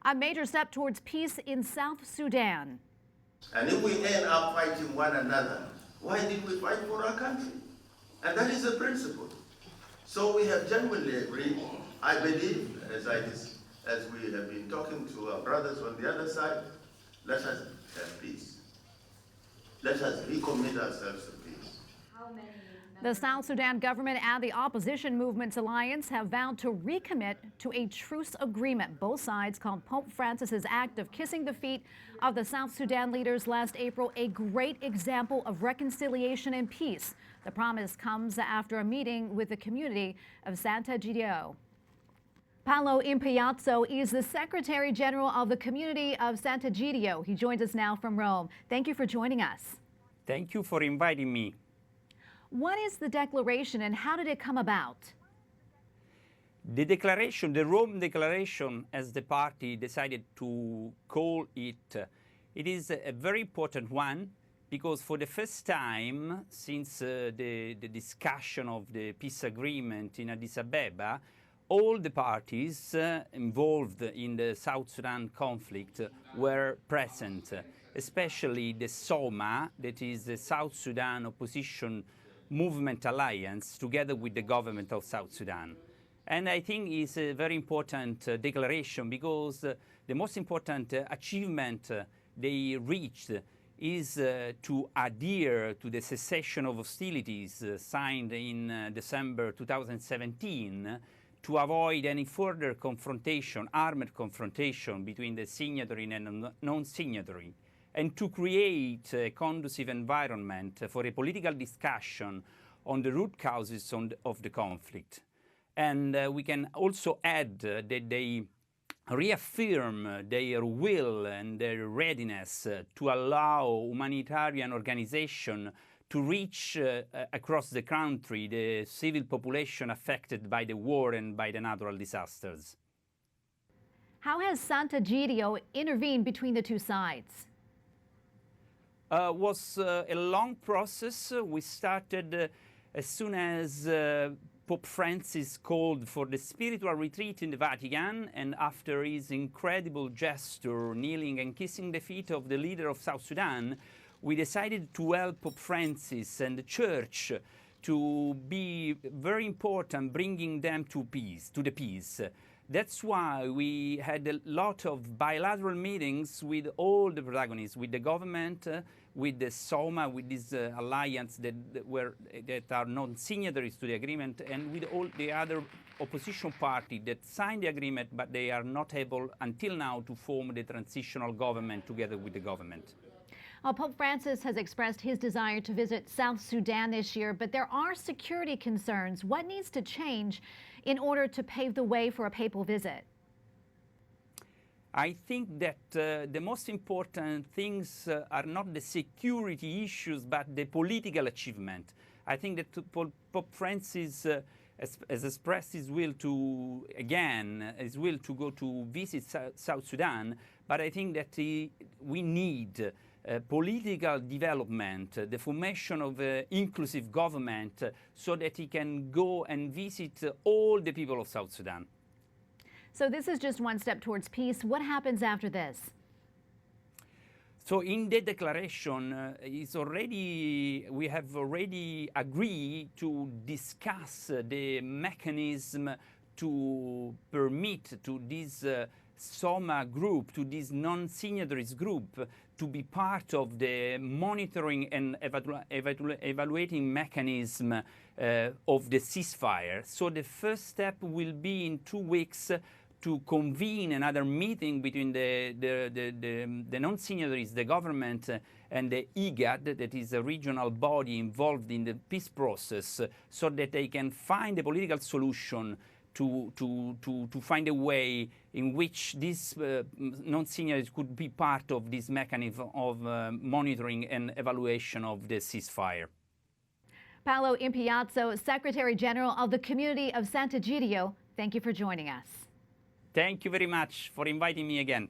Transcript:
A major step towards peace in South Sudan. And if we end up fighting one another, why did we fight for our country? And that is the principle. So we have genuinely agreed. I believe, as we have been talking to our brothers on the other side, let us have peace. Let us recommit ourselves to peace. The South Sudan government and the Opposition Movements Alliance have vowed to recommit to a truce agreement. Both sides called Pope Francis's act of kissing the feet of the South Sudan leaders last April a great example of reconciliation and peace. The promise comes after a meeting with the community of Sant'Egidio. Paolo Impagliazzo is the Secretary General of the community of Sant'Egidio. He joins us now from Rome. Thank you for joining us. Thank you for inviting me. What is the declaration and how did it come about? The declaration, the Rome Declaration, as the party decided to call it, it is a very important one because for the first time since the discussion of the peace agreement in Addis Ababa, all the parties involved in the South Sudan conflict were present, especially the SOMA, that is the South Sudan Opposition Movement Alliance, together with the government of South Sudan. And I think it's a very important declaration because the most important achievement they reached is to adhere to the cessation of hostilities signed in December 2017 to avoid any further confrontation, armed confrontation between the signatory and non-signatory, and to create a conducive environment for a political discussion on the root causes of the conflict. And we can also add that they reaffirm their will and their readiness to allow humanitarian organizations to reach across the country the civil population affected by the war and by the natural disasters. How has Sant'Egidio intervened between the two sides? Was a long process. We started as soon as Pope Francis called for the spiritual retreat in the Vatican, and after his incredible gesture, kneeling and kissing the feet of the leader of South Sudan, we decided to help Pope Francis and the Church to be very important, bringing them to peace, to the peace. That's why we had a lot of bilateral meetings with all the protagonists, with the government, with the SOMA, with this alliance that are non-signatories to the agreement, and with all the other opposition parties that signed the agreement, but they are not able until now to form the transitional government together with the government. Pope Francis has expressed his desire to visit South Sudan this year, but there are security concerns. What needs to change in order to pave the way for a papal visit? I think that the most important things are not the security issues, but the political achievement. I think that Pope Francis has expressed his will to, again, his will to go to visit South Sudan, but I think that we need political development, the formation of an inclusive government so that he can go and visit all the people of South Sudan. So this is just one step towards peace. What happens after this? So in the declaration, we have already agreed to discuss the mechanism to permit to this SOMA group, to this non-signatories group, to be part of the monitoring and evaluating mechanism of the ceasefire. So the first step will be in 2 weeks to convene another meeting between the non-signatories, the government, and the IGAD, that is a regional body involved in the peace process, so that they can find a political solution to find a way in which these non-signatories could be part of this mechanism of monitoring and evaluation of the ceasefire. Paolo Impagliazzo, Secretary General of the community of Sant'Egidio, thank you for joining us. Thank you very much for inviting me again.